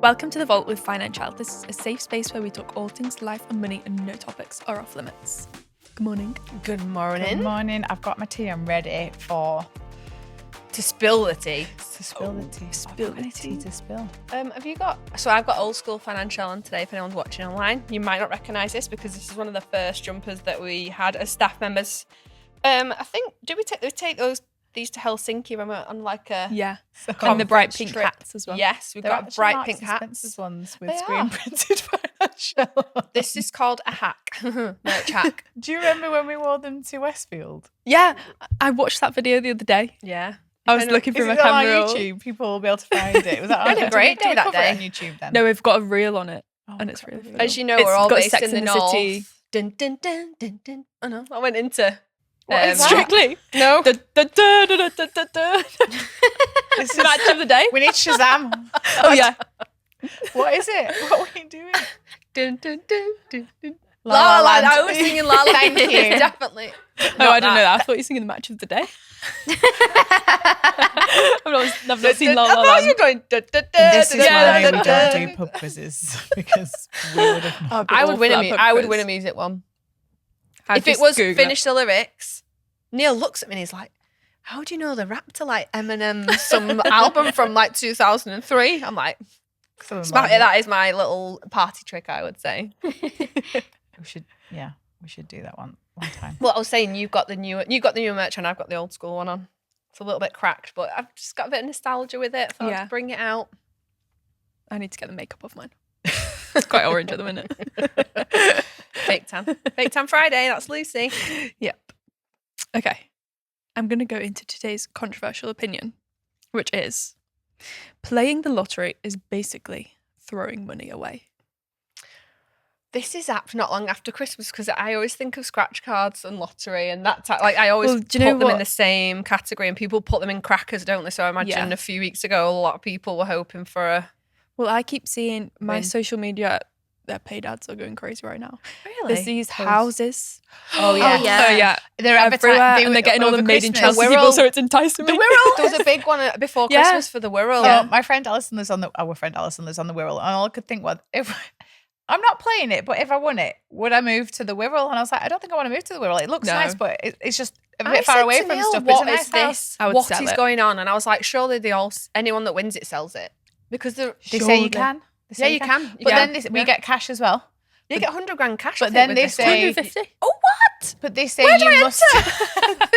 Welcome to The Vault with Financielle. This is a safe space where we talk all things life and money and no topics are off limits. Good morning. Good morning. Good morning. I've got my tea. I'm ready To spill the tea. to spill the tea. Spill I've got the any tea to spill. Have you got... So I've got old school Financielle on today if anyone's watching online. You might not recognise this because this is one of the first jumpers that we had as staff members. I think, did we take these to Helsinki when we were on like a... Yeah. So And the bright pink trip. hats as well. Yes, we've they're got actually bright Marks pink and hats. Spencer's ones with They screen are. printed Financial. This is called a hack. Merch hack. Do you remember when we wore them to Westfield? Yeah, I watched that video the other day. Yeah. I was looking Is through my it on our camera roll. YouTube? People will be able to find it. Was that We had a great did we day that cover it day. on YouTube then? No, we've got a reel on it, Oh, and it's God, really really? funny. As you know, It's we're all got based Sex in the and north. City. Dun, dun, dun, dun, dun. Oh no, I went into... What is that? Strictly. No. Da, da, da, da, da, da, da, da. This is, Match of the day. we need Shazam. Oh yeah. What is it? What were you doing? Dun, dun, dun, dun, dun. La La La La Land. Land. I was singing La La Land. Thank you. Definitely. Oh, I didn't know that. I thought you were singing the match of the day. I've not seen La La I thought you Land. were going... Da, da, da, This is da, why da, we da, don't do pub quizzes because we would have. I'd be I would awful win at a pub I would quiz. win a music one. I'd If it just was Google finish the lyrics, Neil looks at me and he's like, how do you know the rap to like Eminem, some album from like 2003? I'm like, that is my little party trick, I would say. We should do that one time. Well, I was saying you got the newer merch and I've got the old school one on. It's a little bit cracked, but I've just got a bit of nostalgia with it. Thought Yeah. I'd bring it out. I need to get the makeup off mine. It's quite orange at the minute. Fake tan Friday. That's Lucy. Yep. Okay. I'm going to go into today's controversial opinion, which is playing the lottery is basically throwing money away. This is not long after Christmas because I always think of scratch cards and lottery and that like I always Well, put do you know them in what? the same category and people put them in crackers, don't they? So I imagine Yeah. a few weeks ago a lot of people were hoping for a... Well, I keep seeing my Win. social media, their paid ads are going crazy right now. Really? There's these houses. Oh yeah, yeah. Oh, yeah. They're Everywhere. advertising. And they're getting all the made in Chelsea Wirral. people, so it's enticing me. The Wirral. There was a big one before Yeah. Christmas for the Wirral. Oh, my friend Alison lives on the. Our friend Alison lives on the Wirral, and all I could think was, if I'm not playing it, but if I won it, would I move to the Wirral? And I was like, I don't think I want to move to the Wirral. It looks No. nice, but it's just a I bit far said away to from Neil, stuff. But it's a what nice is house. this? I would What sell is it. going on? And I was like, surely anyone that wins it sells it. Because They say Surely. you can. They Yeah, say you can. But Yeah. then we Yeah. get cash as well. you get 100 grand cash. But I think, then with they this say- one. 150? Oh, what? But they say Where do you I must.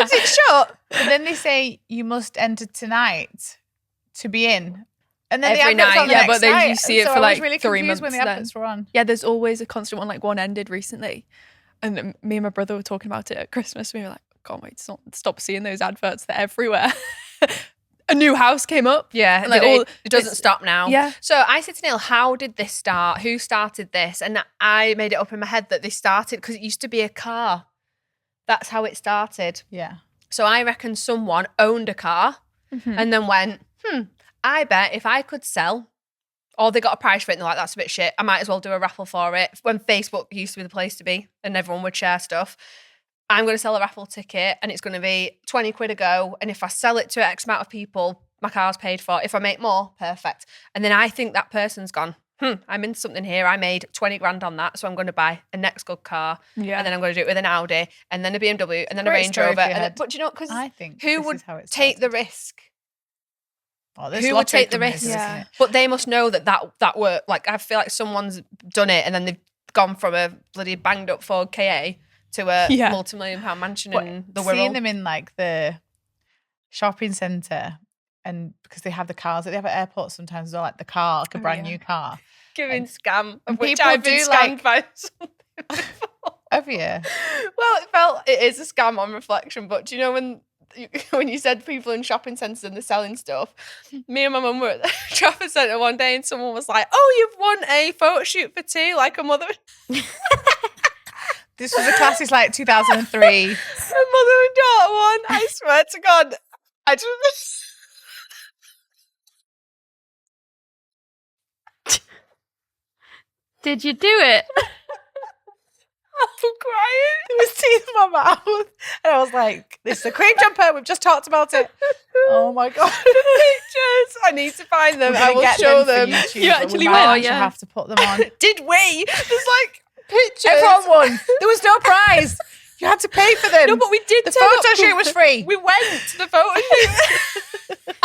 Is it shut? But then they say you must enter tonight to be in. And then Every the adverts night. on the Yeah, next but then you night. see it So for I like was really 3 confused when the months then. adverts were on. Yeah, there's always a constant one, like one ended recently. And me and my brother were talking about it at Christmas. We were like, can't wait to stop seeing those adverts. They're everywhere. A new house came up. Yeah, And, like, it all- doesn't it's- stop now. Yeah. So I said to Neil, how did this start? Who started this? And I made it up in my head that this started because it used to be a car. That's how it started. Yeah. So I reckon someone owned a car and then went, I bet if I could sell, or they got a price for it and they're like, that's a bit shit, I might as well do a raffle for it. When Facebook used to be the place to be and everyone would share stuff, I'm going to sell a raffle ticket and it's going to be 20 quid a go. And if I sell it to X amount of people, my car's paid for. If I make more, perfect. And then I think that person's gone, I'm in something here. I made 20 grand on that. So I'm going to buy a next good car. Yeah. And then I'm going to do it with an Audi and then a BMW and then a Great Range story Rover. for your And head. but you know, because I think who this would is how it take the started. risk? Well, there's Who would lottery take the companies, risk? isn't Yeah. it? But they must know that worked. Like, I feel like someone's done it and then they've gone from a bloody banged up Ford KA to a Yeah. multi-million-pound mansion But in the seeing Wirral. them in like the shopping centre, and because they have the cars, like they have at airports sometimes as well, like the car, like a Oh, brand yeah. new car. Giving scam, and of which people I've been do, scammed by something before. Have you? Well, it is a scam on reflection, but do you know when you said people in shopping centres and they're selling stuff, me and my mum were at the Trafford Centre one day and someone was like, oh, you've won a photo shoot for two, like a mother This was a classic like 2003. a mother and daughter one. I swear to God. I just... Did you do it? I'm crying. There was teeth in my mouth. And I was like, this is a cream jumper. We've just talked about it. Oh my God. Pictures. I need to find them. I will show them. You actually we win. might Yeah. have to put them on. Did we? There's like pictures. Everyone won. There was no prize. You had to pay for them. No, but we did. The photo shoot was free. We went to the photo shoot.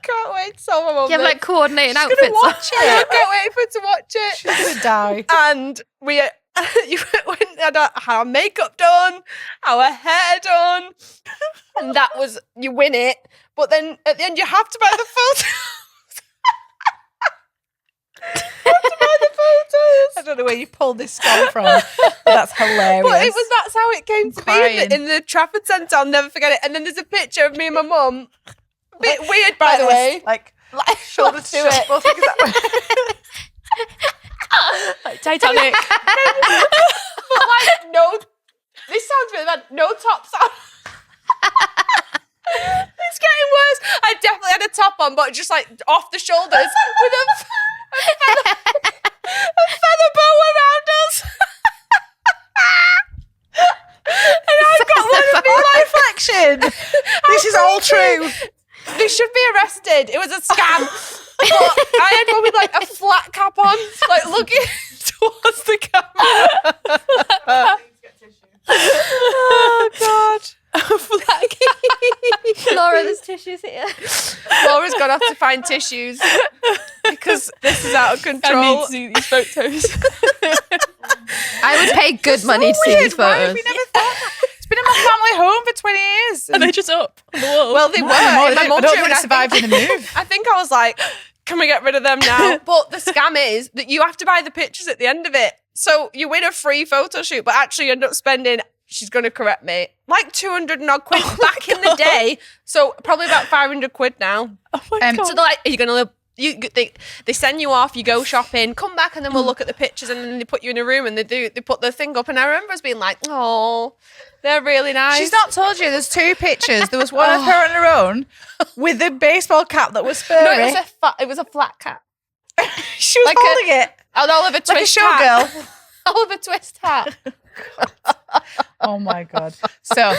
Can't wait to tell my mum. You have like coordinating She's outfits. gonna watch it. I can't wait for her to watch it. She's going to die. And we had our makeup done, our hair done, and that was, you win it. But then at the end, you have to buy the photos. You have to buy the photos. I don't know where you pulled this scam from, but that's hilarious. But that's how it came to be Crying. in the Trafford Centre. I'll never forget it. And then there's a picture of me and my mum. A bit weird, by the way. Like shoulder to it. Both fingers that way. Like Titanic. But like, no, this sounds really bad. No tops on. It's getting worse. I definitely had a top on, but just like off the shoulders with a feather bow around us. And I've got one of me like Reflection. This is all true. They should be arrested. It was a scam. But I had one with like a flat cap on, like looking towards the camera. Oh God. Laura, there's tissues here. Laura's gonna have to find tissues because this is out of I control. need to see these photos. I would pay good money to see these Why have photos. we never thought that? It's been in my family home for 20 years. Are they just up on the wall? Well, they were. I In my mum's don't room, think and it survived in the move. I think I was like, can we get rid of them now? But the scam is that you have to buy the pictures at the end of it. So you win a free photo shoot, but actually you end up spending, she's going to correct me, like 200 and odd quid back in the day. So probably about 500 quid now. oh my God. So they're like, are you going to live? They send you off, you go shopping, come back, and then we'll look at the pictures, and then they put you in a room and they put the thing up. And I remember us being like, oh, they're really nice. She's not told you there's two pictures. There was one of her on her own with a baseball cap that was furry. No, it was a flat cap. She was like holding it An Oliver Twist like a hat. showgirl. Oliver Twist hat. Oh my God. So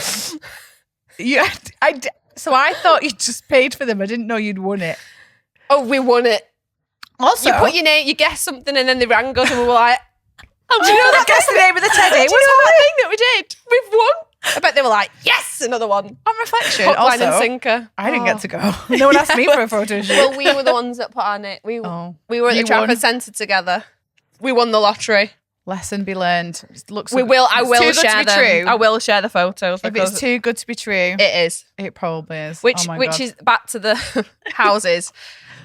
so I thought you just paid for them. I didn't know you'd won it. Oh, we won it. Also, You put your name, you guessed something, and then they rang us, and we were like, do you know that guess the name of the teddy? "Do you know that thing that we did? We've won." I bet they were like, "Yes, another one." On reflection, Hook, line, and also, sinker. I didn't get to go. No one asked me for a photo shoot. Well, we were the ones that put on it. We Oh, were at the you Trafford won. Centre together. We won the lottery. Lesson be learned. It looks I it's will too good to share be them. true. I will share the photos. If because it's too good to be true, it is. it probably is. Which Oh my which God. is back to the houses.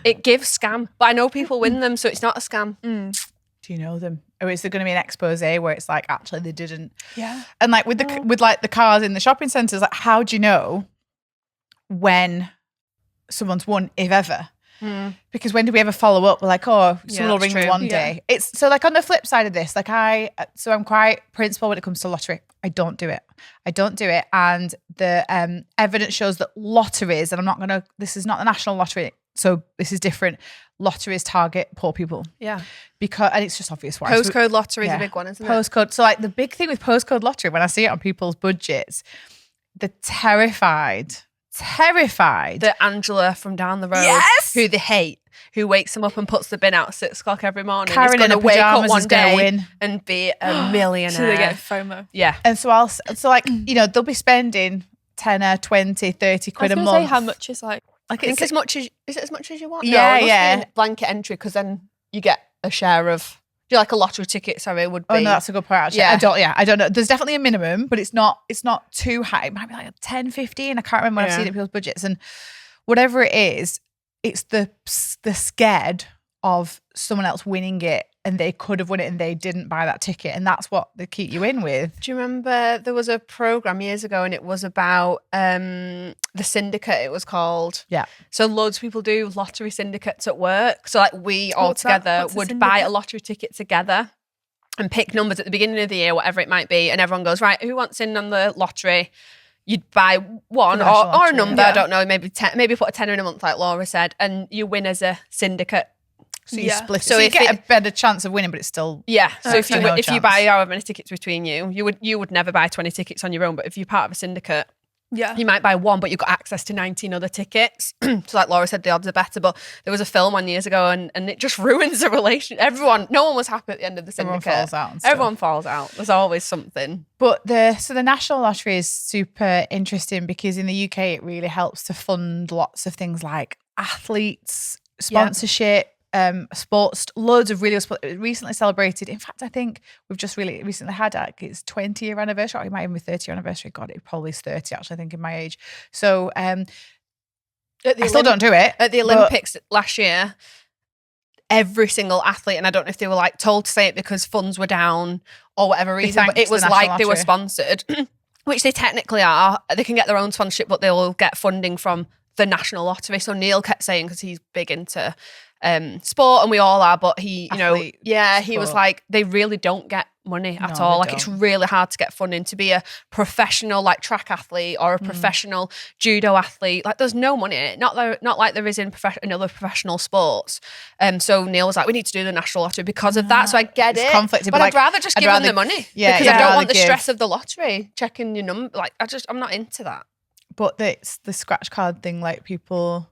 It gives scam, but I know people win them, so it's not a scam. Do you know them? Or is there going to be an expose where it's like actually they didn't? Yeah. And like with the cars in the shopping centres, like how do you know when someone's won, if ever? Because when do we ever follow up? We're like, oh, someone will that's ring me true. one day. It's so like on the flip side of this, like I'm quite principled when it comes to lottery. I don't do it. And the evidence shows that lotteries, and this is not the national lottery, so this is different. Lotteries target poor people. Yeah. And it's just obvious why. Postcode lottery is Yeah. a big one, isn't it? Postcode. So like the big thing with postcode lottery, when I see it on people's budgets, they're terrified. The Angela from down the road, Yes! who they hate, who wakes them up and puts the bin out at 6 o'clock every morning. Karen is in going to her wake up pajamas one is gonna day win. and be a millionaire. So they get FOMO. Yeah. And so like, they'll be spending 10 or 20, 30 quid I a was month. going to say how much is like. Like I think it's as much as you want? Yeah, no, it must yeah. be a blanket entry, because then you get a share of, like a lottery ticket, sorry, would be. Oh no, that's a good point actually. Yeah. I don't know. There's definitely a minimum, but it's not too high. It might be like 10, 15. I can't remember when I've seen it in people's budgets. And whatever it is, it's the scared of someone else winning it, and they could have won it and they didn't buy that ticket. And that's what they keep you in with. Do you remember there was a program years ago, and it was about the syndicate, it was called. Yeah. So loads of people do lottery syndicates at work. So like we all What's that? together What's a would buy a syndicate? lottery ticket together and pick numbers at the beginning of the year, whatever it might be. And everyone goes, right, who wants in on the lottery? You'd buy one The or national a lottery, number, yeah. I don't know, maybe put a tenner in a month, like Laura said, and you win as a syndicate. So you Yeah. split it. So So you if get it- a better chance of winning, but it's still Yeah. So if you no if you chance. buy however many tickets between you would never buy 20 tickets on your own. But if you're part of a syndicate, Yeah. you might buy one, but you've got access to 19 other tickets. So like Laura said, the odds are better. But there was a film on years ago and it just ruins the relation. No one was happy at the end of the Everyone syndicate. falls out and stuff. Everyone falls out. There's always something. But the National Lottery is super interesting because in the UK it really helps to fund lots of things like athletes, sponsorship, sports, loads of really recently celebrated. In fact, I think we've just really recently had its 20-year anniversary, or it might even be 30-year anniversary. God, it probably is 30 actually, I think, in my age. So I still don't do it. At the but- Olympics last year, every single athlete, and I don't know if they were like told to say it because funds were down or whatever reason, but thanked it was the like National they were Lottery. sponsored, which they technically are. They can get their own sponsorship, but they will get funding from the National Lottery. So Neil kept saying, because he's big into sport and we all are, but he, Athlete he was sport. like, they really don't get money at No, all. they Like it's don't. really hard to get funding to be a professional like track athlete or a professional judo athlete. Like there's no money in it. Not like there is in other professional sports. So Neil was like, we need to do the National Lottery because of that. So I get It's it. conflicted, but but I'd rather just I'd give them rather- the money. yeah, because you'd I don't rather want the give- stress of the lottery, checking your number. Like I'm not into that. But it's the scratch card thing, like people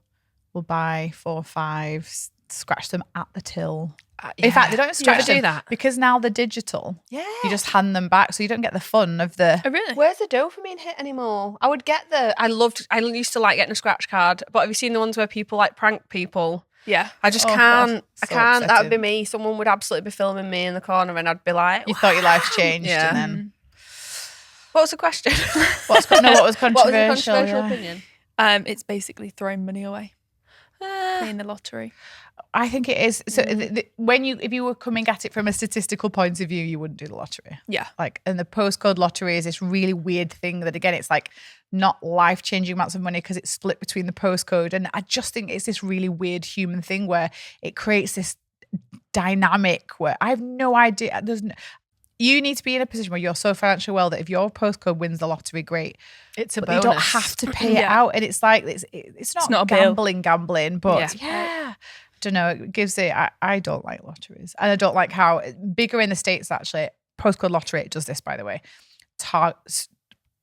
will buy 4 or 5, scratch them at the till. In fact, they don't even You ever scratch do them that? because now they're digital. Yeah. You just hand them back, so you don't get the fun of the. Oh, really? Where's the dopamine hit anymore? I used to like getting a scratch card, but have you seen the ones where people like prank people? Yeah. I just Oh, can't. God. I So can't. That would be upsetting. me. Someone would absolutely be filming me in the corner and I'd be like, You thought your life's changed, Yeah. and then what was the question? what was What was the controversial? controversial Yeah. opinion? It's basically throwing money away, playing the lottery. I think it is. So if you were coming at it from a statistical point of view, you wouldn't do the lottery. Yeah. Like, and the postcode lottery is this really weird thing that, again, it's like not life-changing amounts of money because it's split between the postcode. And I just think it's this really weird human thing where it creates this dynamic where I have no idea. You need to be in a position where you're so financially well that if your postcode wins the lottery, great. It's a But bonus. you don't have to pay it Yeah. out. And it's like, it's not not a bill. gambling, but Yeah. yeah. I don't know. It gives it, I don't like lotteries. And I don't like how bigger in the States, actually, postcode lottery, it does this, by the way,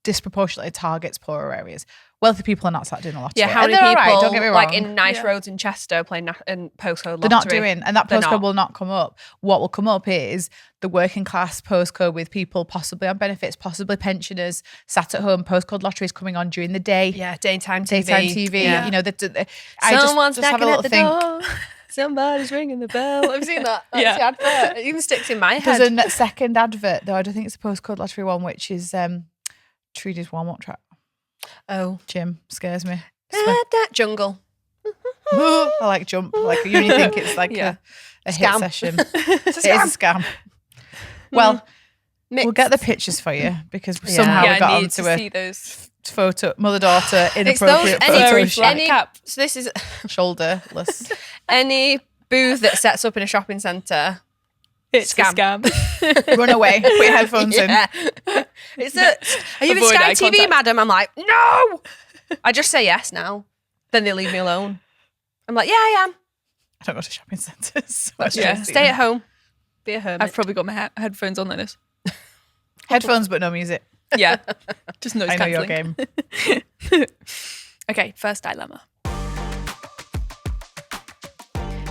disproportionately targets poorer areas. Wealthy people are not sat doing a lottery. Yeah, how And many they're people all right, don't get me wrong. like in nice Yeah. roads in Chester playing in postcode lottery? They're not doing, and that They're postcode not. will not come up. What will come up is the working class postcode with people possibly on benefits, possibly pensioners, sat at home. Postcode lottery is coming on during the day. Yeah, daytime TV. Daytime TV. Yeah. You know, Someone's just have a knocking little at the thing. door. Somebody's ringing the bell. Have you seen that? That's Yeah. the advert. It even sticks in my There's head. a second advert, though. I don't think it's a postcode lottery one, which is Trudy's warm-up track. Oh. Jim scares me. That jungle. I like jump. Like you only think it's like Yeah. a hit Scam. session. It's It is a scam. Well, Mixed. we'll get the pictures for you because somehow Yeah, we got I need onto to a see those. photo, mother-daughter, It's those inappropriate any photo furry shoot. flat cap. So this is Shoulderless. any booth that sets up in a shopping centre. It's Scam. a scam. Run away. Put your headphones in. Yeah. It's a. Are you in Avoid Sky eye TV, contact. madam? I'm like, no. I just say yes now. Then they leave me alone. I'm like, yeah, I am. I don't go to shopping centres. So Yeah. Stay at home. Be a hermit. I've probably got my headphones on like this. Headphones but no music. Yeah. Just noise I know your cancelling. game. Okay, first dilemma.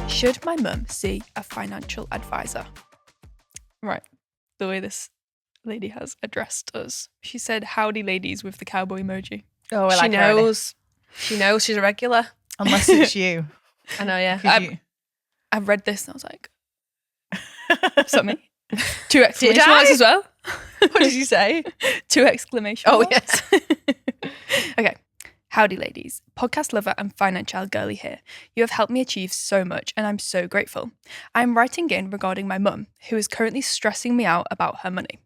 Should my mum see a financial advisor? Right. The way this lady has addressed us. She said, howdy ladies with the cowboy emoji. Oh, I she like her already. knows. She knows she's a regular. Unless it's you. I know, yeah. 'Cause you- I've read this and I was like, something. 2 exclamation Did I? marks as well. What did you say? 2 exclamation Oh, marks. Okay. Howdy, ladies. Podcast lover and Financielle girly here. You have helped me achieve so much, and I'm so grateful. I'm writing in regarding my mum, who is currently stressing me out about her money.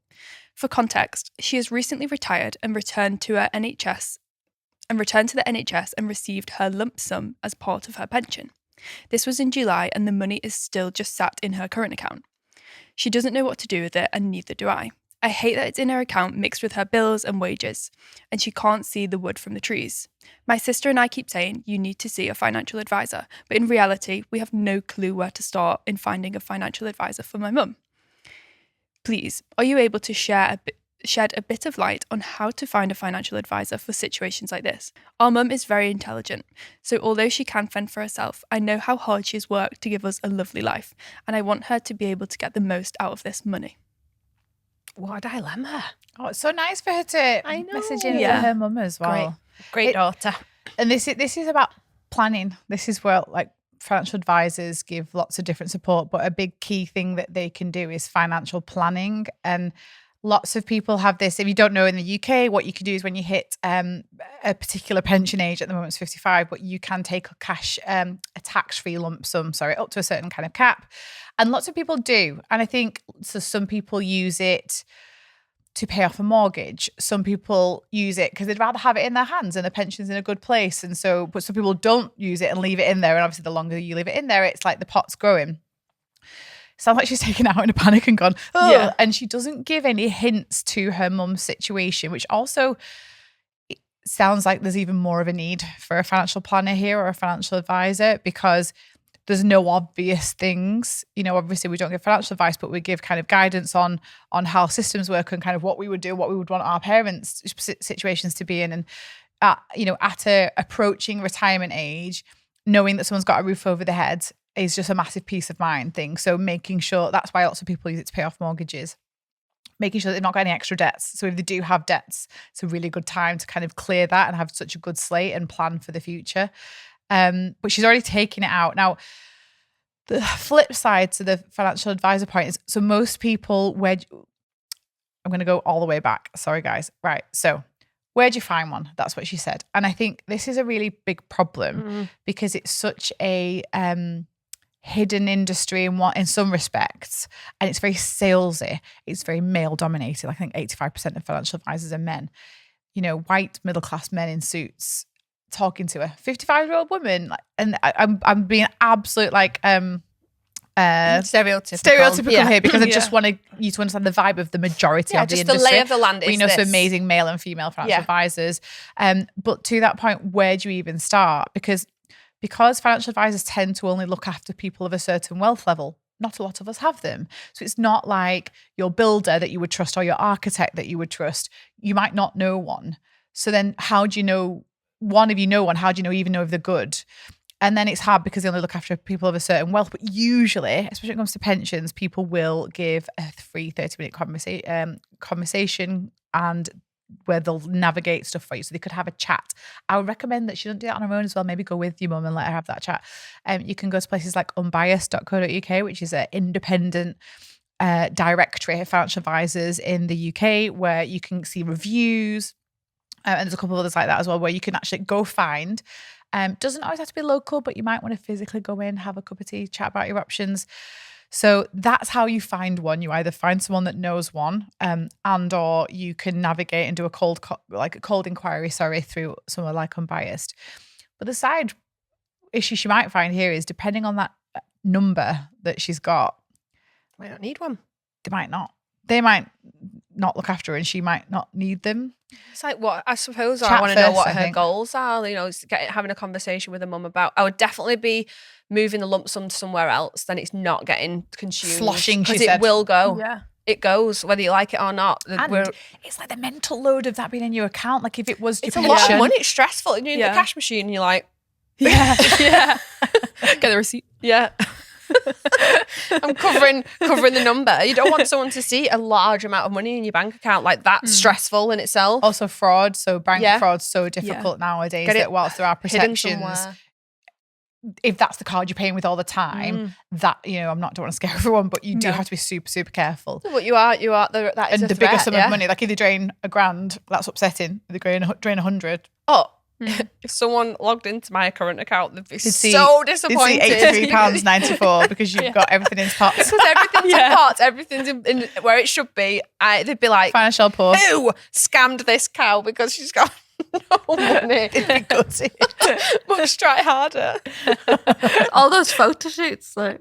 For context, she has recently retired and returned to the NHS and received her lump sum as part of her pension. This was in July, and the money is still just sat in her current account. She doesn't know what to do with it, and neither do I. I hate that it's in her account mixed with her bills and wages, and she can't see the wood from the trees. My sister and I keep saying you need to see a financial advisor, but in reality, we have no clue where to start in finding a financial advisor for my mum. Please, are you able to shed a bit of light on how to find a financial advisor for situations like this? Our mum is very intelligent, so although she can fend for herself, I know how hard she has worked to give us a lovely life, and I want her to be able to get the most out of this money. What a dilemma. Oh, it's so nice for her to I know. message in Yeah. for her mum as well. Great daughter. And this is about planning. This is where like financial advisors give lots of different support, but a big key thing that they can do is financial planning. And lots of people have this. If you don't know, in the UK, what you can do is when you hit a particular pension age, at the moment it's 55, but you can take a cash, a tax-free lump sum, up to a certain kind of cap. And lots of people do. And I think so some people use it to pay off a mortgage. Some people use it because they'd rather have it in their hands and the pension's in a good place. And so, but some people don't use it and leave it in there. And obviously the longer you leave it in there, it's like the pot's growing. Sounds like she's taken out in a panic and gone, oh, yeah. And she doesn't give any hints to her mum's situation, which also sounds like there's even more of a need for a financial planner here or a financial advisor, because there's no obvious things. Obviously we don't give financial advice, but we give kind of guidance on how systems work and kind of what we would do, what we would want our parents' situations to be in. And, at a approaching retirement age, knowing that someone's got a roof over their head is just a massive peace of mind thing. So making sure, that's why lots of people use it to pay off mortgages, making sure that they've not got any extra debts. So if they do have debts, it's a really good time to kind of clear that and have such a good slate and plan for the future. But she's already taken it out. Now, the flip side to the financial advisor point is, so most people, I'm going to go all the way back. Sorry, guys. Right. So where'd you find one? That's what she said. And I think this is a really big problem because it's such a hidden industry in some respects. And it's very salesy. It's very male dominated. I think 85% of financial advisors are men, white middle-class men in suits, talking to a 55-year-old woman, and I'm being absolute stereotypical here because I just want you to understand the vibe of the majority of the industry. The lay of the land is we know this. some amazing male and female financial advisors, but to that point, where do you even start? Because financial advisors tend to only look after people of a certain wealth level. Not a lot of us have them. So it's not like your builder that you would trust or your architect that you would trust. You might not know one. So then how do you know one? If you know one, how do you even know if they're good? And then it's hard because they only look after people of a certain wealth. But usually, especially when it comes to pensions, people will give a free 30-minute conversation and where they'll navigate stuff for you. So they could have a chat. I would recommend that she doesn't do that on her own as well. Maybe go with your mum and let her have that chat. You can go to places like unbiased.co.uk, which is an independent directory of financial advisors in the UK where you can see reviews. And there's a couple of others like that as well, where you can actually go find. Doesn't always have to be local, but you might want to physically go in, have a cup of tea, chat about your options. So that's how you find one. You either find someone that knows one, and or you can navigate and do a cold inquiry, through somewhere like Unbiased. But the side issue she might find here is, depending on that number that she's got, might not need one. They might not. They might not look after her, and she might not need them. It's like, what I suppose I want to know what her goals are. Having a conversation with her mum about. I would definitely be moving the lump sum somewhere else. Then it's not getting consumed. Sloshing, because it will go. Yeah, it goes whether you like it or not. And it's like the mental load of that being in your account. Like if it was, it's a lot of money. It's stressful. You're in the cash machine, and you're like, yeah. Get the receipt. Yeah. I'm covering the number. You don't want someone to see a large amount of money in your bank account. Like that's stressful in itself. Also fraud. So bank fraud's so difficult nowadays that whilst there are protections, if that's the card you're paying with all the time, that don't want to scare everyone, but you do have to be super, super careful. But you are that is and the bigger sum of money, like if they drain $1,000, that's upsetting. If they drain 100. Oh. If someone logged into my current account, they'd be so disappointed. It's £83.94 because you've got everything in pots. Because everything's in pots, everything's in where it should be. They'd be like, Financielle poor. Who scammed this cow because she's got no money? It'd be gutted. Must try harder. All those photo shoots, like.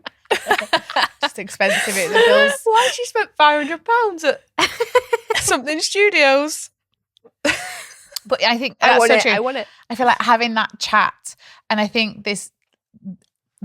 Just expensive the bills. Why she spent £500 at something studios? But I think I that's want so it. true. I want it. I feel like having that chat, and I think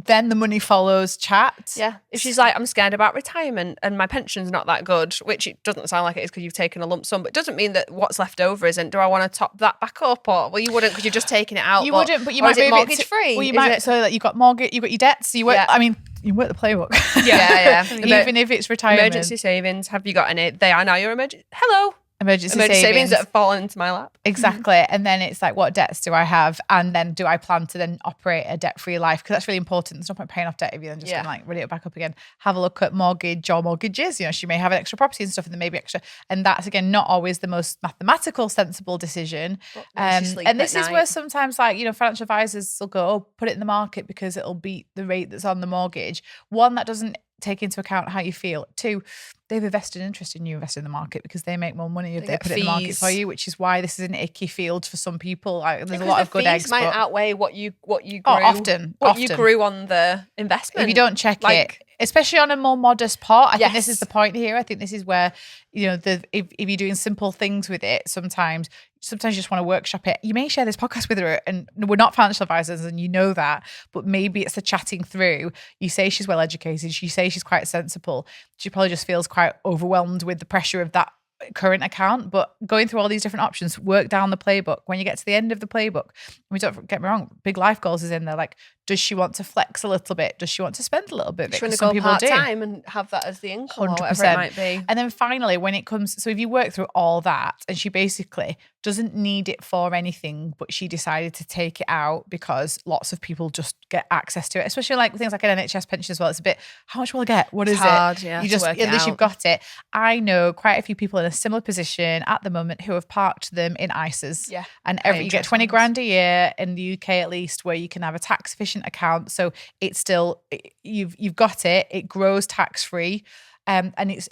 then the money follows chat. Yeah. If she's like, I'm scared about retirement and my pension's not that good, which it doesn't sound like it is because you've taken a lump sum, but it doesn't mean that what's left over isn't. Do I want to top that back up? Or, well, you wouldn't because you're just taking it out. You wouldn't, but you or might is it move mortgage to, free? Well, you Is might, it- so that you've got mortgage, you've got your debts. So you work, Yeah. I mean, you work the playbook. Yeah. Even if it's retirement. Emergency savings, have you got any? They are now your emergency. Hello. Emergency Savings savings. that have fallen into my lap. Exactly. And then it's like, what debts do I have? And then do I plan to then operate a debt-free life? Because that's really important. There's no point paying off debt if you're then just going to like ready it back up again. Have a look at mortgage or mortgages. You know, she may have an extra property and stuff and then maybe extra. And that's, again, not always the most mathematical, sensible decision. And this is where sometimes like, you know, financial advisors will go, oh, put it in the market because it'll beat the rate that's on the mortgage. One, that doesn't take into account how you feel. Two, they have a vested interest in you investing in the market because they make more money if they put it in the market for you, which is why this is an icky field for some people. Like, there's a lot of good eggs. Might outweigh what you grew. Often. You grew on the investment. If you don't check it, especially on a more modest pot, I think this is the point here. I think this is where, you know, if you're doing simple things with it, sometimes you just want to workshop it. You may share this podcast with her, and we're not financial advisors, and you know that, but maybe it's the chatting through. You say she's well educated. You say she's quite sensible. She probably just feels quite overwhelmed with the pressure of that current account, but going through all these different options, work down the playbook. When you get to the end of the playbook, don't get me wrong, big life goals is in there. Like, does she want to flex a little bit? Does she want to spend a little bit? She want to go part-time and have that as the income 100%. Or whatever it might be. And then finally, when it comes, so if you work through all that and she basically doesn't need it for anything, but she decided to take it out because lots of people just get access to it, especially like things like an NHS pension as well. It's a bit, how much will I get? What is hard, it? Yeah, you just, at least you've got it. I know quite a few people in a similar position at the moment who have parked them in ISAs. Yeah. And you get 20 grand a year in the UK at least, where you can have a tax efficient account. So it's still, you've got it. It grows tax free, and it's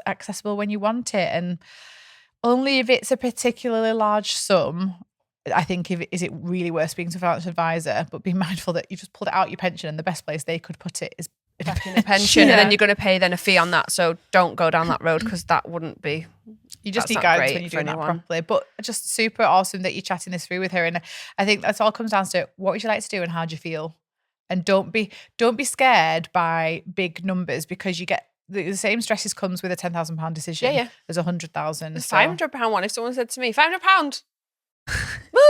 accessible when you want it. And only if it's a particularly large sum, I think, is it really worth speaking to a financial advisor. But be mindful that you just pulled it out your pension, and the best place they could put it is back in the pension, and then you're going to pay then a fee on that. So don't go down that road because that wouldn't be. You just need guidance when you're doing that properly. But just super awesome that you're chatting this through with her. And I think that's all comes down to, what would you like to do and how do you feel? And don't be scared by big numbers, because you get the same stresses comes with a £10,000 decision. Yeah. There's 100,000. There's £500 one. If someone said to me, £500, woo,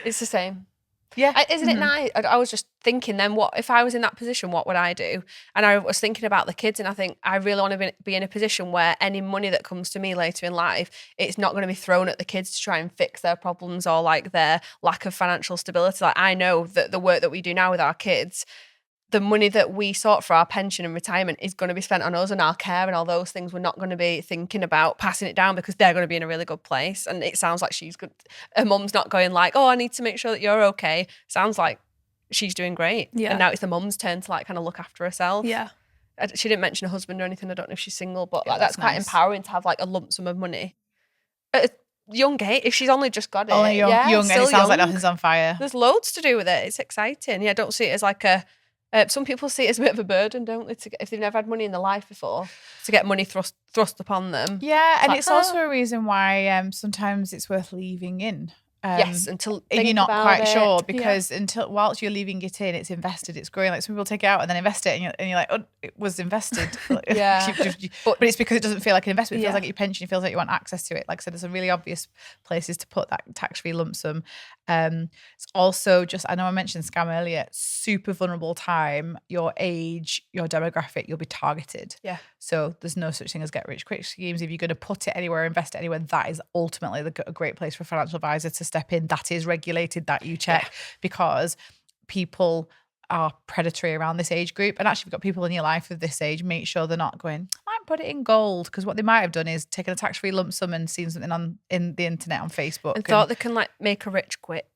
it's the same. Yeah. Isn't it nice? I was just thinking then, what if I was in that position, what would I do? And I was thinking about the kids, and I think I really want to be in a position where any money that comes to me later in life, it's not going to be thrown at the kids to try and fix their problems or like their lack of financial stability. Like, I know that the work that we do now with our kids, the money that we sort for our pension and retirement is going to be spent on us and our care and all those things. We're not going to be thinking about passing it down because they're going to be in a really good place. And it sounds like she's good. Her mum's not going like, oh, I need to make sure that you're okay. Sounds like she's doing great. Yeah. And now it's the mum's turn to like kind of look after herself. Yeah. She didn't mention a husband or anything. I don't know if she's single, but Yeah, like that's quite nice. empowering to have like a lump sum of money. At a young age, if she's only just got it. Only young, and it sounds like nothing's on fire. There's loads to do with it. It's exciting. Yeah, don't see it as like a... some people see it as a bit of a burden, don't they? If they've never had money in their life before, to get money thrust upon them. Yeah, and it's also a reason why sometimes it's worth leaving in. Yes, until if you're not quite sure, because whilst you're leaving it in, it's invested, it's growing. Like, some people take it out and then invest it, and you're like, oh, it was invested. Yeah, but it's because it doesn't feel like an investment. It feels like your pension. It feels like you want access to it. Like I said, there's some really obvious places to put that tax-free lump sum. It's also just, I know I mentioned scam earlier, super vulnerable time, your age, your demographic, you'll be targeted. Yeah. So there's no such thing as get rich quick schemes. If you're going to put it anywhere, invest it anywhere, that is ultimately a great place for a financial advisor to step in. That is regulated, that you check, because people are predatory around this age group. And actually, if you've got people in your life of this age, make sure they're not going, I might put it in gold, because what they might have done is taken a tax-free lump sum and seen something in the internet on Facebook and thought they can like make her rich quick.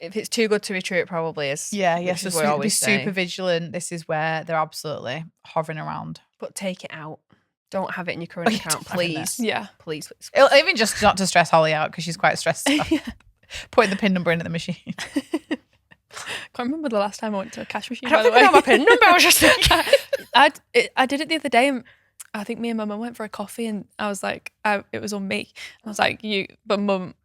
If it's too good to be true, it probably is. Yeah. So be say. super vigilant. This is where they're absolutely hovering around. But take it out. Don't have it in your current account, please. Yeah. Please. Even just not to stress Holly out, because she's quite stressed. Putting the PIN number in at the machine. Can't remember the last time I went to a cash machine. I don't by the think I way. know my PIN number. I was just thinking. I did it the other day, and I think me and my mum went for a coffee, and I was like, it was on me. I was like, but mum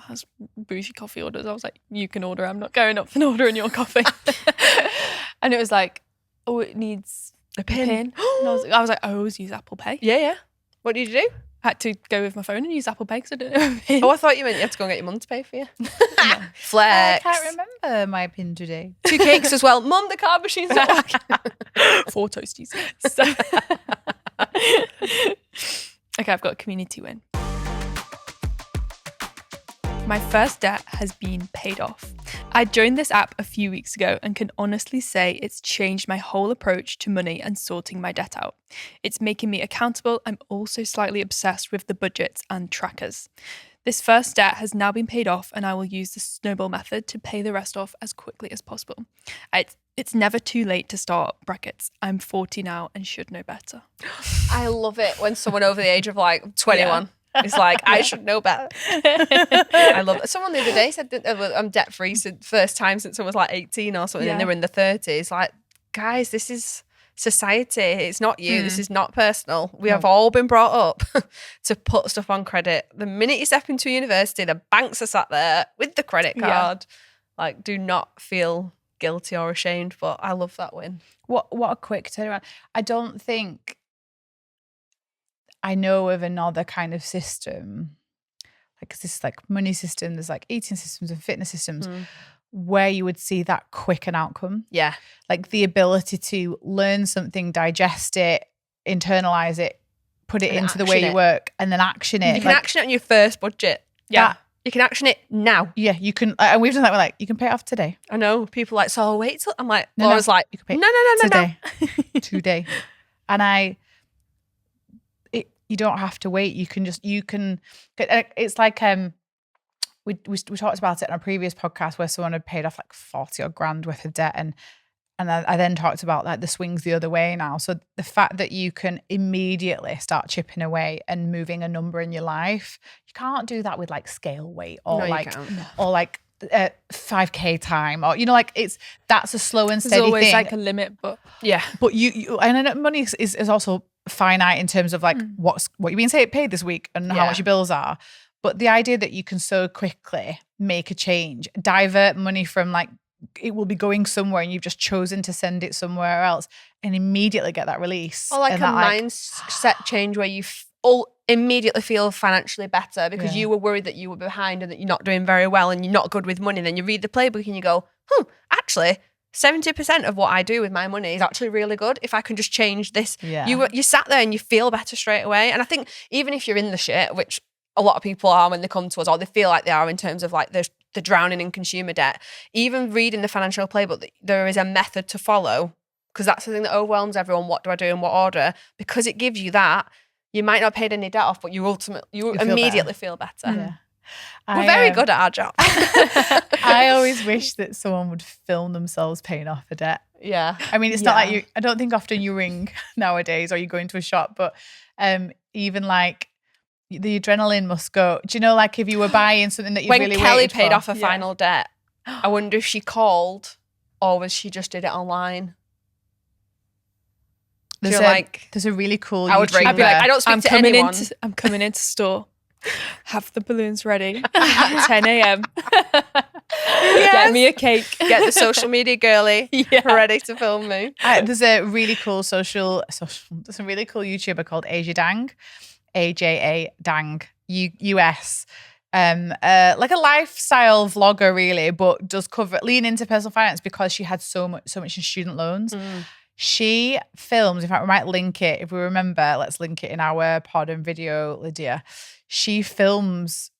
has bougie coffee orders. I was like, you can order. I'm not going up and ordering your coffee. And it was like, oh, it needs A PIN. And I was like, I always use Apple Pay. Yeah. What did you do? I had to go with my phone and use Apple Pay because I didn't know a PIN. Oh, I thought you meant you had to go and get your mum to pay for you. Flex. I can't remember my PIN today. 2 cakes as well. Mum, the card machine's not working. 4 toasties. So okay, I've got a community win. My first debt has been paid off. I joined this app a few weeks ago and can honestly say it's changed my whole approach to money and sorting my debt out. It's making me accountable. I'm also slightly obsessed with the budgets and trackers. This first debt has now been paid off, and I will use the snowball method to pay the rest off as quickly as possible. It's never too late to start brackets. I'm 40 now and should know better. I love it when someone over the age of like 21 is like, I should know better. I love it. Someone the other day said that I'm debt free since first time since I was like 18 or something, and they were in the 30s. Like, guys, this is society. It's not you. This is not personal. We have all been brought up to put stuff on credit. The minute you step into university, the banks are sat there with the credit card. Like, do not feel guilty or ashamed. But I love that win. What a quick turnaround. I don't think I know of another kind of system, like this like money system, there's like eating systems and fitness systems where you would see that quick an outcome. Yeah. Like the ability to learn something, digest it, internalize it, put it into the way you work, and then action it. You can action it on your first budget. Yeah. You can action it now. Yeah, you can. And we've done that. We're like, you can pay it off today. I know. People are like, so I'll wait till. I'm like, No, I was like, you can pay no. today. Today. And you don't have to wait. You can it's like, we talked about it on a previous podcast where someone had paid off like 40 odd grand worth of debt. And I then talked about like the swings the other way now. So the fact that you can immediately start chipping away and moving a number in your life, you can't do that with like scale weight or or like 5K time, or like that's a slow and steady There's always thing. like a limit, but But you and I know money is also finite in terms of like what you're being paid this week and how much your bills are. But the idea that you can so quickly make a change, divert money from like it will be going somewhere and you've just chosen to send it somewhere else, and immediately get that release. Or like and a that, mindset change where you all immediately feel financially better because you were worried that you were behind and that you're not doing very well and you're not good with money. And then you read the playbook and you go, actually 70% of what I do with my money is actually really good. If I can just change this, you sat there and you feel better straight away. And I think even if you're in the shit, which a lot of people are when they come to us, or they feel like they are in terms of like the drowning in consumer debt, even reading the financial playbook, there is a method to follow, because that's the thing that overwhelms everyone. What do I do in what order? Because it gives you that. You might not have paid any debt off, but you immediately feel better. Yeah. We're very good at our job. I always wish that someone would film themselves paying off a debt. Yeah. I mean, it's not like I don't think often you ring nowadays or you go into a shop, but even like the adrenaline must go. Do you know, like if you were buying something that you really When Kelly waited paid for? off her final debt, I wonder if she called or was she just did it online. There's a really cool I would YouTuber. I'd be like, I don't speak to anyone. I'm coming into store. Have the balloons ready at 10 a.m. Get me a cake. Get the social media girly ready to film me. There's a really cool there's a really cool YouTuber called Aja Dang, AJA Dang, US. Like a lifestyle vlogger really, but does lean into personal finance because she had so much in student loans. She films, in fact we might link it if we remember, let's link it in our pod and video, Lydia. She films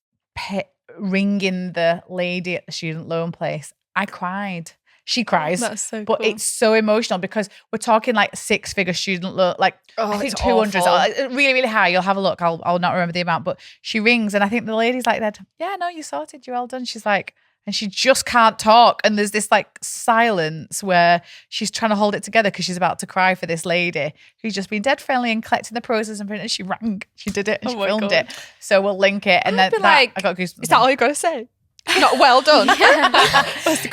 ringing the lady at the student loan place. I cried. She cries. That's so but cool. it's so emotional because we're talking like 6-figure student loan, like I think it's 200, awful. really, really high. You'll have a look. I'll not remember the amount, but she rings and I think the lady's like that. Yeah, no, you sorted. You're all done. She's like, and she just can't talk. And there's this like silence where she's trying to hold it together because she's about to cry for this lady who's just been dead friendly and collecting the process and she rang. She did it and she filmed it. So we'll link it. And then I got goosebumps. is that all you got to say? Not well done.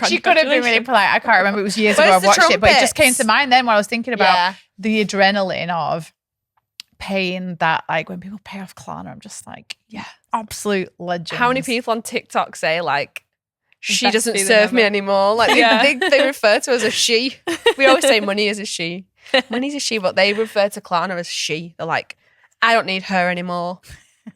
She could have been really polite. I can't remember. It was years ago I Where's the watched it, but it just came trumpets? to mind then while I was thinking about Yeah. the adrenaline of paying that. Like when people pay off Klarna, I'm just like, yeah, absolute legend. How many people on TikTok say like, she Best doesn't feeling serve me ever. anymore? Like they refer to us as she. We always say money is a she. Money's a she, but they refer to Klarna as she. They're like, I don't need her anymore.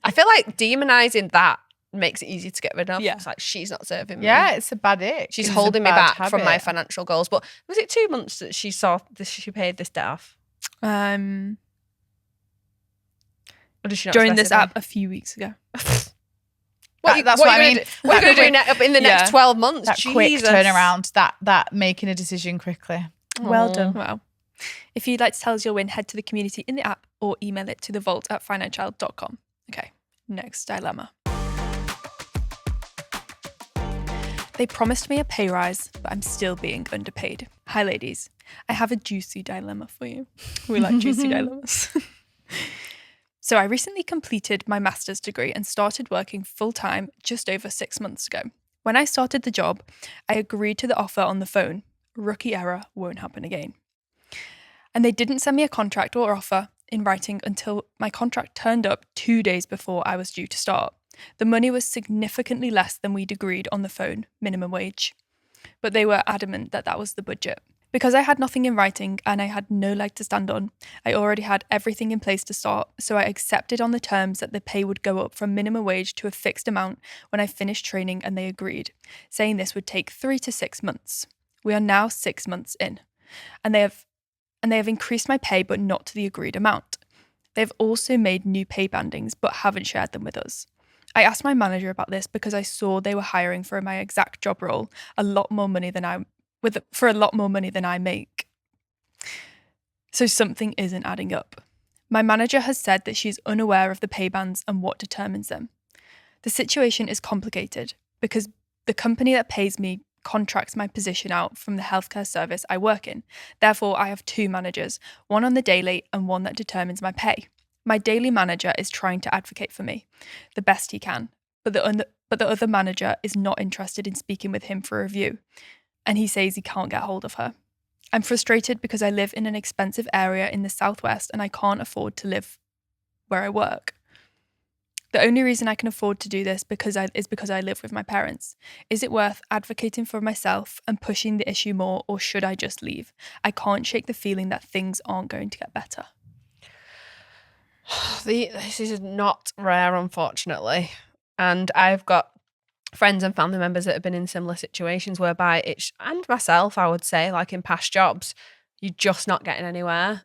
I feel like demonizing that makes it easy to get rid of. Yeah. It's like, she's not serving me. Yeah, it's a bad ick. She's It's a holding me bad back from my habit. financial goals. But was it 2 months that she saw this? She paid this debt off, Um, or did she not during this specify? app a few weeks ago. That's What what are I you mean. gonna do? What are you going to do in the next Yeah. 12 months? That quick Jesus. turnaround, that making a decision quickly. Well Aw. done. Wow. If you'd like to tell us your win, head to the community in the app or email it to thevault@financielle.com. Okay, next dilemma. They promised me a pay rise, but I'm still being underpaid. Hi, ladies. I have a juicy dilemma for you. We like juicy dilemmas. So I recently completed my master's degree and started working full-time just over 6 months ago. When I started the job, I agreed to the offer on the phone. Rookie error, won't happen again. And they didn't send me a contract or offer in writing until my contract turned up 2 days before I was due to start. The money was significantly less than we'd agreed on the phone, minimum wage. But they were adamant that that was the budget. Because I had nothing in writing and I had no leg to stand on, I already had everything in place to start, so I accepted on the terms that the pay would go up from minimum wage to a fixed amount when I finished training, and they agreed, saying this would take 3 to 6 months. We are now 6 months in, and they have increased my pay but not to the agreed amount. They've also made new pay bandings but haven't shared them with us. I asked my manager about this because I saw they were hiring for my exact job role for a lot more money than I make. So something isn't adding up. My manager has said that she's unaware of the pay bands and what determines them. The situation is complicated because the company that pays me contracts my position out from the healthcare service I work in. Therefore, I have 2 managers, one on the daily and one that determines my pay. My daily manager is trying to advocate for me the best he can, but the other manager is not interested in speaking with him for a review, and he says he can't get hold of her. I'm frustrated because I live in an expensive area in the southwest and I can't afford to live where I work. The only reason I can afford to do this is because I live with my parents. Is it worth advocating for myself and pushing the issue more, or should I just leave? I can't shake the feeling that things aren't going to get better. This is not rare, unfortunately. And I've got friends and family members that have been in similar situations whereby and myself, I would say, like in past jobs, you're just not getting anywhere.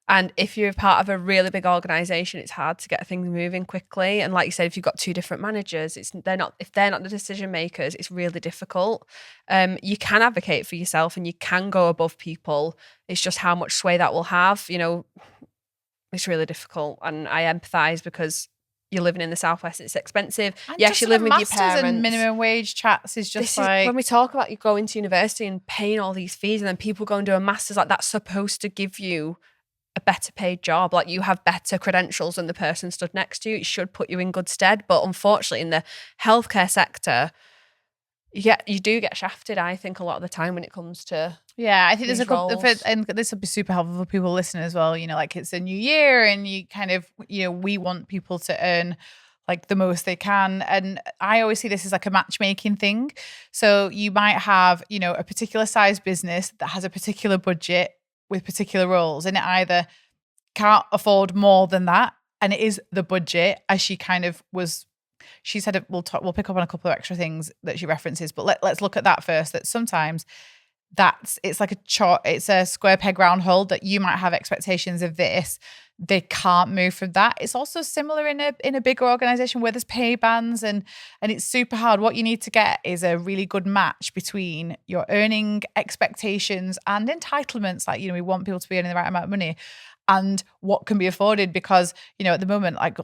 And if you're part of a really big organisation, it's hard to get things moving quickly. And like you said, if you've got 2 different managers, if they're not the decision makers, it's really difficult. You can advocate for yourself and you can go above people. It's just how much sway that will have. You know, it's really difficult. And I empathise because you're living in the southwest, it's expensive. And Yes, just you're the living with your masters parents. and minimum wage chats is just When we talk about you going to university and paying all these fees, and then people go and do a master's, like that's supposed to give you a better paid job. Like you have better credentials than the person stood next to you. It should put you in good stead. But unfortunately, in the healthcare sector, you do get shafted, I think, a lot of the time when it comes to Yeah, I think there's a these couple, roles. and this will be super helpful for people listening as well. You know, like it's a new year and you kind of, you know, we want people to earn like the most they can. And I always see this as like a matchmaking thing. So you might have, you know, a particular size business that has a particular budget with particular roles, and it either can't afford more than that, and it is the budget, as she kind of was. She said we'll pick up on a couple of extra things that she references, but let's look at that first. That sometimes it's like it's a square peg round hole, that you might have expectations of this. They can't move from that. It's also similar in a bigger organization where there's pay bands and it's super hard. What you need to get is a really good match between your earning expectations and entitlements. Like, you know, we want people to be earning the right amount of money and what can be afforded, because, you know, at the moment, like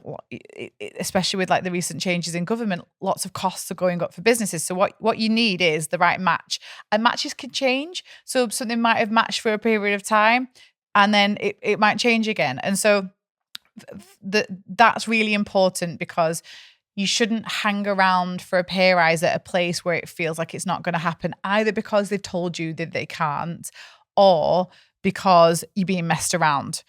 especially with like the recent changes in government, lots of costs are going up for businesses. So what you need is the right match, and matches can change. So something might have matched for a period of time and then it might change again. And so that's really important, because you shouldn't hang around for a pay rise at a place where it feels like it's not going to happen, either because they've told you that they can't or because you're being messed around.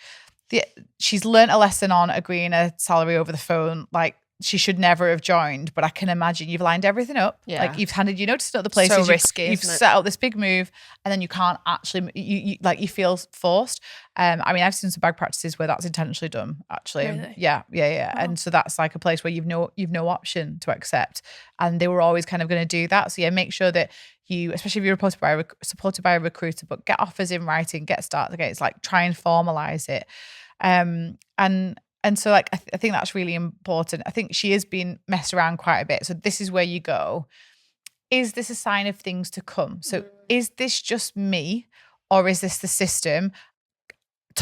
She's learnt a lesson on agreeing a salary over the phone. Like, she should never have joined, but I can imagine you've lined everything up. Yeah. Like, you've handed your notice to other places. So risky, You've isn't it? set up this big move, and then you can't actually. You feel forced. I mean, I've seen some bad practices where that's intentionally done. Actually, Really? yeah. And so that's like a place where you've no option to accept, and they were always kind of going to do that. So yeah, make sure that you, especially if you're supported by a recruiter, but get offers in writing, get started again. It's like try and formalize it. And so like I think that's really important. I think she has been messed around quite a bit. So this is where you go. Is this a sign of things to come? So is this just me, or is this the system?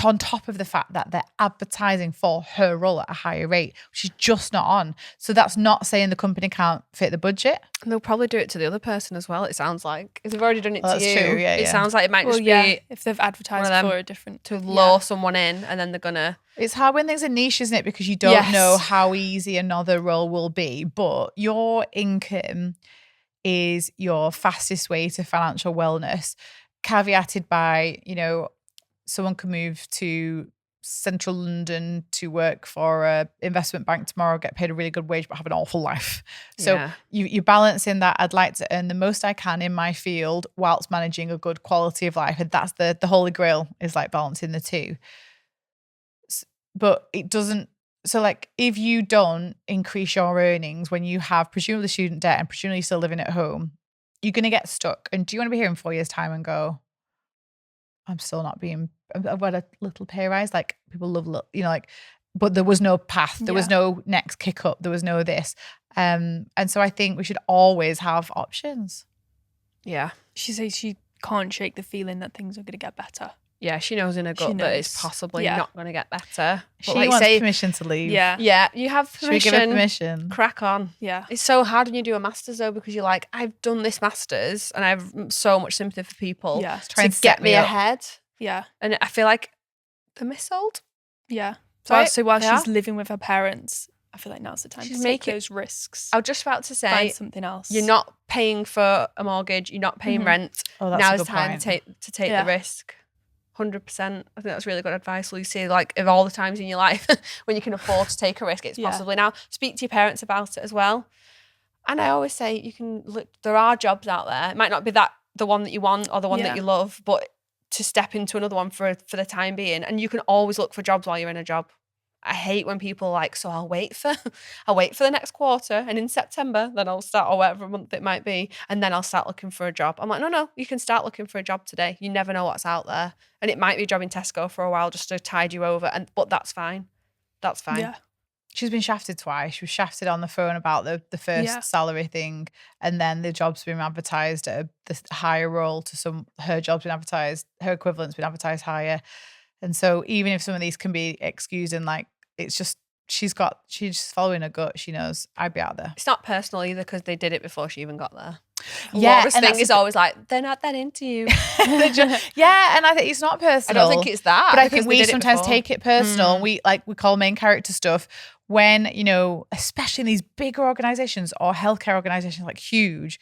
On top of the fact that they're advertising for her role at a higher rate, she's just not on. So that's not saying the company can't fit the budget. And they'll probably do it to the other person as well, it sounds like. If they've already done it Well, to that's you, true, yeah, it yeah. sounds like it might Well, just yeah, be if they've advertised them for a different to lure someone in, and then they're going to... It's hard when things are niche, isn't it? Because you don't Yes. know how easy another role will be. But your income is your fastest way to financial wellness, caveated by, someone can move to central London to work for a investment bank tomorrow, get paid a really good wage, but have an awful life. So Yeah. you're balancing that. I'd like to earn the most I can in my field whilst managing a good quality of life. And that's the holy grail, is like balancing the two. But it doesn't. So like, if you don't increase your earnings when you have presumably student debt and presumably still living at home, you're going to get stuck. And do you want to be here in 4 years' time and go, I'm still not being, I've got a little pay rise. Like, people love, but there was no path. There was no next kick up. There was no this. And so I think we should always have options. Yeah. She says she can't shake the feeling that things are going to get better. Yeah, she knows in her gut that it's knows. possibly Yeah. not going to get better. She But wants permission to leave. Yeah. Yeah, you have Should we permission. give her permission? Crack on. Yeah. It's so hard when you do a master's though, because you're like, I've done this master's and I have so much sympathy for people Yeah. Try and to get set me up. ahead. Yeah. And I feel like they're missold. Yeah. Right? So while Yeah. she's living with her parents, I feel like now's the time She's to take making- those risks. I was just about to say, Find something else. you're not paying for a mortgage, you're not paying Mhm. rent. Oh, that's Now a is good time point. to take Yeah. the risk. 100%. I think that's really good advice, Lucy. Like, of all the times in your life when you can afford to take a risk, it's Yeah. possibly now. Speak to your parents about it as well. And I always say, you can look, there are jobs out there. It might not be the one that you want or the one Yeah. that you love, but to step into another one for the time being. And you can always look for jobs while you're in a job. I hate when people are like, so I'll wait for the next quarter, and in September then I'll start, or whatever month it might be, and then I'll start looking for a job. I'm like, no, you can start looking for a job today. You never know what's out there, and it might be a job in Tesco for a while just to tide you over, but that's fine. That's fine. Yeah. She's been shafted twice. She was shafted on the phone about the first Yeah. salary thing, and then the job's been advertised at the higher role to her job's been advertised, her equivalent's been advertised higher. And so even if some of these can be excused, and like, it's just, she's just following her gut. She knows I'd be out there. It's not personal either, because they did it before she even got there. Yeah, Laura's and thing that's is always like, they're not that into you. Yeah, and I think it's not I personal. don't think it's that. But I because think they we did it sometimes before. take it personal. And we call main character stuff when, especially in these bigger organizations or healthcare organizations, like huge,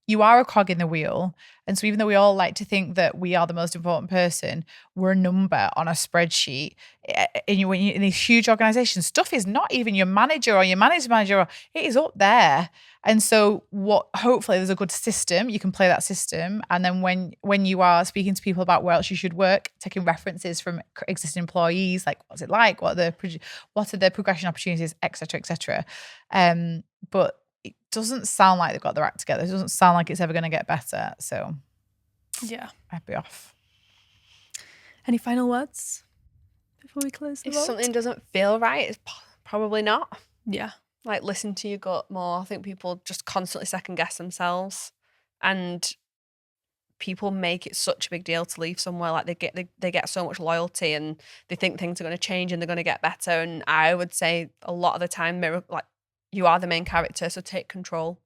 you are a cog in the wheel. And so even though we all like to think that we are the most important person, we're a number on a spreadsheet. And when you're in these huge organizations, stuff is not even your manager or your manager's manager. It is up there. And so hopefully there's a good system. You can play that system. And then when you are speaking to people about where else you should work, taking references from existing employees, like what's it like? What are the progression opportunities, et cetera, et cetera. But it doesn't sound like they've got their act together. It doesn't sound like it's ever going to get better. So Yeah. I'd be off. Any final words before we close the If vault? something doesn't feel right, it's probably not. Yeah. Like, listen to your gut more. I think people just constantly second guess themselves, and people make it such a big deal to leave somewhere. Like, they get so much loyalty, and they think things are going to change and they're going to get better. And I would say a lot of the time, you are the main character, so take control.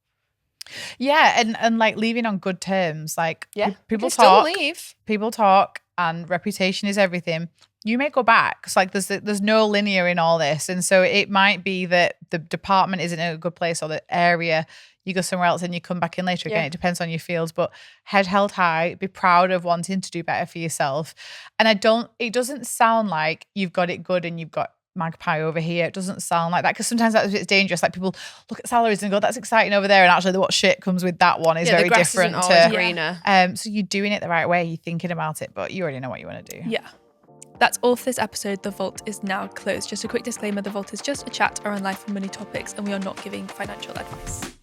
Yeah, and like leaving on good terms. Like Yeah, people you can still talk. leave. People talk, and reputation is everything. you may go back. It's like there's no linear in all this. And so it might be that the department isn't in a good place or the area, you go somewhere else and you come back in later. Again, it depends on your fields, but head held high, be proud of wanting to do better for yourself. And it doesn't sound like you've got it good and you've got magpie over here. It doesn't sound like that, because sometimes that's a bit dangerous. Like people look at salaries and go, that's exciting over there, and actually what shit comes with that one is very the grass different isn't always to greener. so you're doing it the right way, you're thinking about it, but you already know what you want to do. Yeah. That's all for this episode. The Vault is now closed. Just a quick disclaimer, The Vault is just a chat around life and money topics, and we are not giving financial advice.